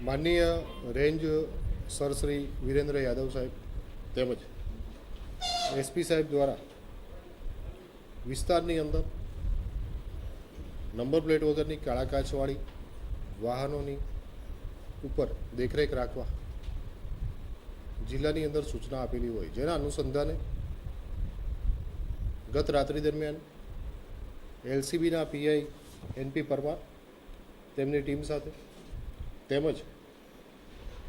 માનનીય range sir Shri Virendra Yadav સાહેબ તેમજ એસપી સાહેબ દ્વારા વિસ્તારની અંદર નંબર પ્લેટ વગરની કાળા કાચવાળી વાહનોની ઉપર દેખરેખ રાખવા જિલ્લાની અંદર સૂચના આપેલી હોય, જેના અનુસંધાને ગત રાત્રિ દરમિયાન એલસીબીના પીઆઈ એનપી પરમાર તેમની ટીમ સાથે તેમજ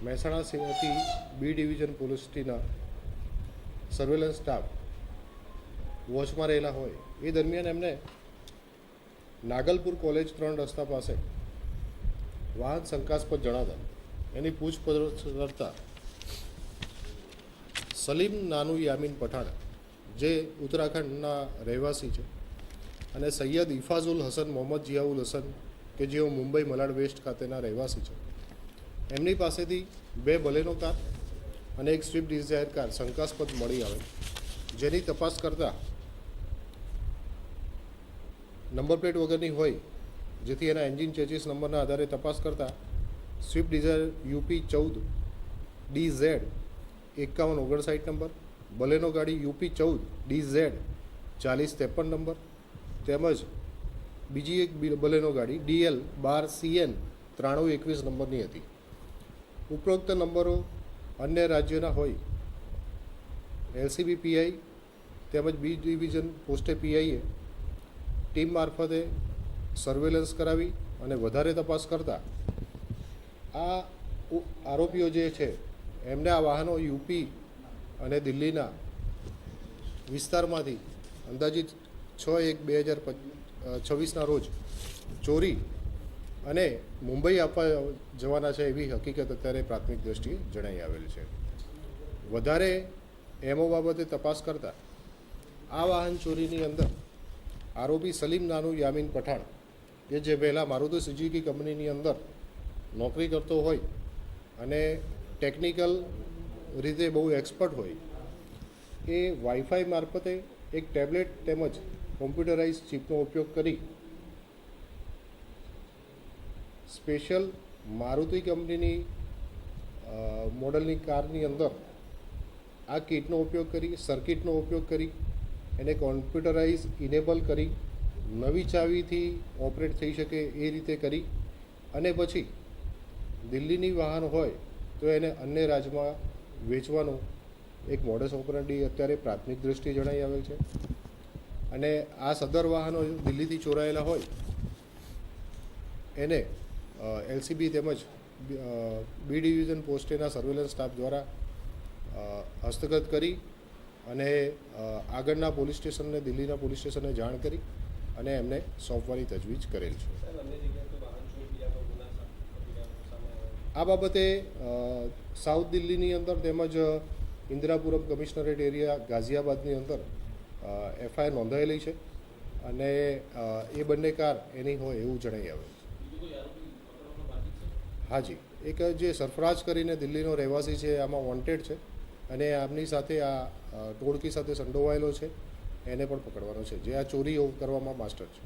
મહેસાણા સિટી બી ડિવિઝન પોલીસના સર્વેલન્સ સ્ટાફ વોચમાં રહેલા હોય એ દરમિયાન એમને નાગલપુર કોલેજ 3 રસ્તા પાસે વાહન શંકાસ્પદ જણાતા એની પૂછપરછ કરતા સલીમ નાનુ યામીન પઠાણ જે ઉત્તરાખંડના રહેવાસી છે અને સૈયદ ઇફાઝુલ હસન મોહમ્મદ જિયાઉલ હસન કે જેઓ મુંબઈ મલાડ વેસ્ટ ખાતેના રહેવાસી છે, એમની પાસેથી 2 બલેનો કાર અને એક સ્વિફ્ટ ડિઝાયર કાર શંકાસ્પદ મળી આવે, જેની તપાસ કરતાં નંબર પ્લેટ વગરની હોય, જેથી એના એન્જિન ચેચિસ નંબરના આધારે તપાસ કરતાં Swift Dzire UP 14 DZ 5159 number, Baleno ગાડી યુપી 14 DZ 4053 નંબર તેમજ બીજી એક બલેનો ગાડી DL 12 CN 9321 નંબરની હતી. ઉપરોક્ત નંબરો અન્ય રાજ્યોના હોય એલસીબી પીઆઈ તેમજ બી ડિવિઝન પોસ્ટે પીઆઈએ ટીમ મારફતે સર્વેલન્સ કરાવી અને વધારે તપાસ કરતા આ આરોપીઓ જે છે એમને આ વાહનો યુપી અને દિલ્હીના વિસ્તારમાંથી અંદાજિત 6/1/2026ના રોજ ચોરી અને મુંબઈ આપવા જવાના છે એવી હકીકત અત્યારે પ્રાથમિક દ્રષ્ટિએ જણાઈ આવેલ છે. વધારે એમઓ બાબતે તપાસ કરતા આ વાહન ચોરીની અંદર આરોપી સલીમ નાનુ યામીન પઠાણ કે જે પહેલાં મારુતિ સુઝુકી કંપનીની અંદર નોકરી કરતો હોય અને ટેકનિકલ રીતે બહુ એક્સપર્ટ હોય, એ વાઈફાઈ મારફતે એક ટેબ્લેટ તેમજ કોમ્પ્યુટરાઇઝ ચિપનો ઉપયોગ કરી સ્પેશિયલ મારુતિ કંપનીની મોડલની કારની અંદર આ કિટનો ઉપયોગ કરી, સર્કિટનો ઉપયોગ કરી એને કોમ્પ્યુટરાઇઝ ઇનેબલ કરી નવી ચાવીથી ઓપરેટ થઈ શકે એ રીતે કરી અને પછી દિલ્હીની વાહન હોય તો એને અન્ય રાજ્યમાં વેચવાનું એક મોડસ ઓપરેન્ડી અત્યારે પ્રાથમિક દ્રષ્ટિએ જણાઈ આવેલ છે. અને આ સદર વાહનો દિલ્હીથી ચોરાયેલા હોય એને એલસીબી તેમજ બી ડિવિઝન પોસ્ટેના સર્વેલન્સ સ્ટાફ દ્વારા હસ્તગત કરી અને આગળના પોલીસ સ્ટેશનને દિલ્હીના પોલીસ સ્ટેશનને જાણ કરી અને એમને સોંપવાની તજવીજ કરેલ છે. આ બાબતે સાઉથ દિલ્હીની અંદર તેમજ ઇન્દિરાપુરમ કમિશનરેટ એરિયા ગાઝિયાબાદની અંદર એફઆઈઆર નોંધાયેલી છે અને એ બંને કાર એની હોય એવું જણાઈ આવે છે. હાજી, એક જે સરફરાજ કરીને દિલ્હીનો રહેવાસી છે આમાં વોન્ટેડ છે અને આમની સાથે આ ટોળકી સાથે સંડોવાયેલો છે, એને પણ પકડવાનો છે, જે આ ચોરી કરવામાં માસ્ટર છે.